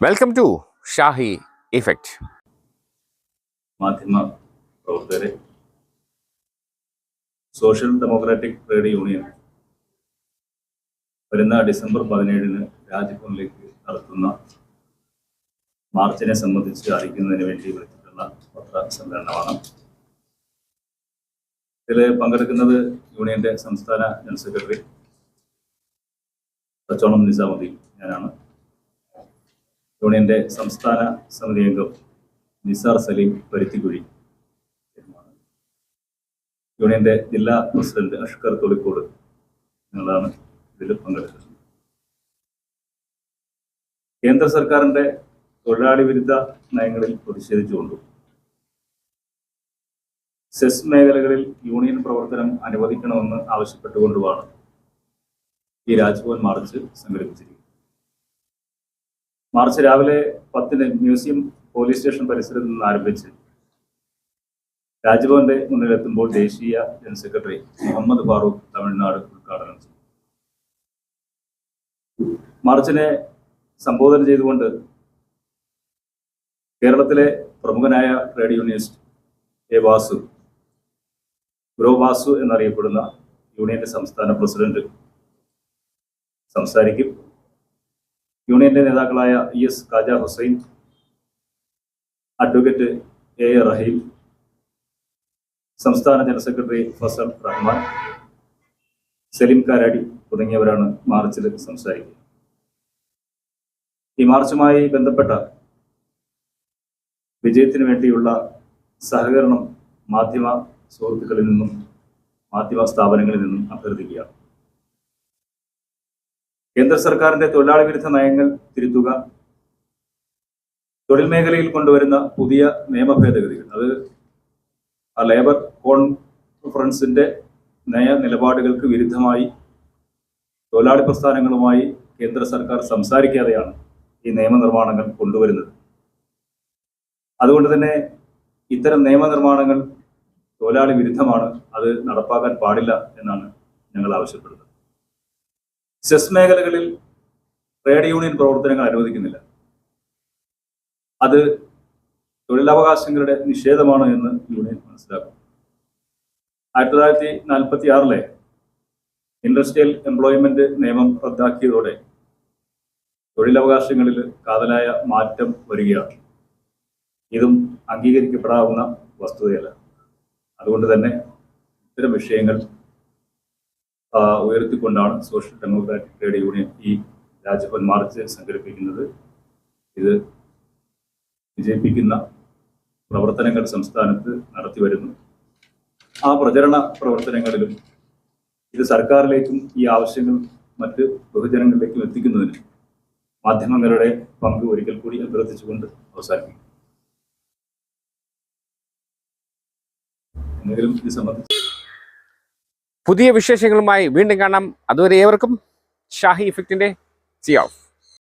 Welcome to Shahi effect. മാധ്യമ പ്രവർത്തകരെ, social democratic trade union വരുന്ന ഡിസംബർ 17 രാജ്ഭവനിലേക്ക് നടത്തുന്ന മാർച്ചിനെ സംബന്ധിച്ച് അറിയിക്കുന്നതിന് വേണ്ടി വിളിച്ചിട്ടുള്ള പത്രസമ്മേളനമാണ്. ഇതിൽ പങ്കെടുക്കുന്നത് യൂണിയന്റെ സംസ്ഥാന ജനറൽ സെക്രട്ടറി തച്ചോളം നിസാമുദ്ദീൻ ഞാനാണ്. യൂണിയന്റെ സംസ്ഥാന സമിതി അംഗം നിസാർ സലീം പരുത്തിക്കുഴി, യൂണിയന്റെ ജില്ലാ പ്രസിഡന്റ് അഷ്കർ തൊളിക്കോട് ഞങ്ങളാണ് ഇതിൽ പങ്കെടുക്കുന്നത്. കേന്ദ്ര സർക്കാരിന്റെ തൊഴിലാളി വിരുദ്ധ നയങ്ങളിൽ പ്രതിഷേധിച്ചുകൊണ്ടും സെസ് മേഖലകളിൽ യൂണിയൻ പ്രവർത്തനം അനുവദിക്കണമെന്ന് ആവശ്യപ്പെട്ടുകൊണ്ടുമാണ് ഈ രാജ്ഭവൻ മാർച്ച് സംഘടിപ്പിച്ചിരിക്കുന്നത്. മാർച്ച് രാവിലെ 10 മ്യൂസിയം പോലീസ് സ്റ്റേഷൻ പരിസരത്ത് നിന്ന് ആരംഭിച്ച് രാജ്ഭവന്റെ മുന്നിലെത്തുമ്പോൾ ദേശീയ ജനറൽ സെക്രട്ടറി മുഹമ്മദ് ഫാറൂഖ് തമിഴ്നാട് ഉദ്ഘാടനം ചെയ്തു. മാർച്ചിനെ സംബോധന ചെയ്തുകൊണ്ട് കേരളത്തിലെ പ്രമുഖനായ trade unionist A Vasu, Gro Vasu എന്നറിയപ്പെടുന്ന യൂണിയന്റെ സംസ്ഥാന പ്രസിഡന്റ് സംസാരിക്കും. യൂണിയന്റെ നേതാക്കളായ ES Khaja Hussain, advocate A Rahim, സംസ്ഥാന ജനറൽ സെക്രട്ടറി ഫസൽ റഹ്മാൻ, സലീം കാരാടി തുടങ്ങിയവരാണ് മാർച്ചിൽ സംസാരിക്കുക. ഈ മാർച്ചുമായി ബന്ധപ്പെട്ട വിജയത്തിന് വേണ്ടിയുള്ള സഹകരണം മാധ്യമ സുഹൃത്തുക്കളിൽ നിന്നും മാധ്യമ സ്ഥാപനങ്ങളിൽ നിന്നും അഭ്യർത്ഥിക്കുകയാണ്. കേന്ദ്ര സർക്കാരിന്റെ തൊഴിലാളി വിരുദ്ധ നയങ്ങൾ തിരുത്തുക, തൊഴിൽ മേഖലയിൽ കൊണ്ടുവരുന്ന പുതിയ നിയമ ഭേദഗതികൾ, അത് ആ ലേബർ കോൺഫറൻസിന്റെ നയ നിലപാടുകൾക്ക് വിരുദ്ധമായി തൊഴിലാളി പ്രസ്ഥാനങ്ങളുമായി കേന്ദ്ര സർക്കാർ സംസാരിക്കാതെയാണ് ഈ നിയമനിർമ്മാണങ്ങൾ കൊണ്ടുവരുന്നത്. അതുകൊണ്ട് തന്നെ ഇത്തരം നിയമനിർമ്മാണങ്ങൾ തൊഴിലാളി വിരുദ്ധമാണ്, അത് നടപ്പാക്കാൻ പാടില്ല എന്നാണ് ഞങ്ങൾ ആവശ്യപ്പെടുന്നത്. സെസ് മേഖലകളിൽ ട്രേഡ് യൂണിയൻ പ്രവർത്തനങ്ങൾ അനുവദിക്കുന്നില്ല. അത് തൊഴിലവകാശങ്ങളുടെ നിഷേധമാണ് എന്ന് യൂണിയൻ മനസ്സിലാക്കും. 1946 ഇൻഡസ്ട്രിയൽ എംപ്ലോയ്മെന്റ് നിയമം റദ്ദാക്കിയതോടെ തൊഴിലവകാശങ്ങളിൽ കാതലായ മാറ്റം വരികയാണ്. ഇതും അംഗീകരിക്കപ്പെടാവുന്ന വസ്തുതയല്ല. അതുകൊണ്ട് തന്നെ ഇത്തരം വിഷയങ്ങൾ ഉയർത്തിക്കൊണ്ടാണ് സോഷ്യൽ ഡെമോക്രാറ്റിക് ട്രേഡ് യൂണിയൻ ഈ രാജ്ഭവൻ മാർച്ച് സംഘടിപ്പിക്കുന്നത്. ഇത് വിജയിപ്പിക്കുന്ന പ്രവർത്തനങ്ങൾ സംസ്ഥാനത്ത് നടത്തിവരുന്നു. ആ പ്രചരണ പ്രവർത്തനങ്ങളിലും ഇത് സർക്കാരിലേക്കും ഈ ആവശ്യങ്ങൾ മറ്റ് ബഹുജനങ്ങളിലേക്കും എത്തിക്കുന്നതിന് മാധ്യമങ്ങളുടെ പങ്ക് ഒരിക്കൽ കൂടി അഭ്യർത്ഥിച്ചുകൊണ്ട് അവസാനിപ്പിക്കും. എന്തെങ്കിലും ഇത് സംബന്ധിച്ച് പുതിയ വിശേഷങ്ങളുമായി വീണ്ടും കാണാം. അതുവരെ ഏവർക്കും ഷാഹി ഇഫക്റ്റിന്റെ സി ഓഫ്.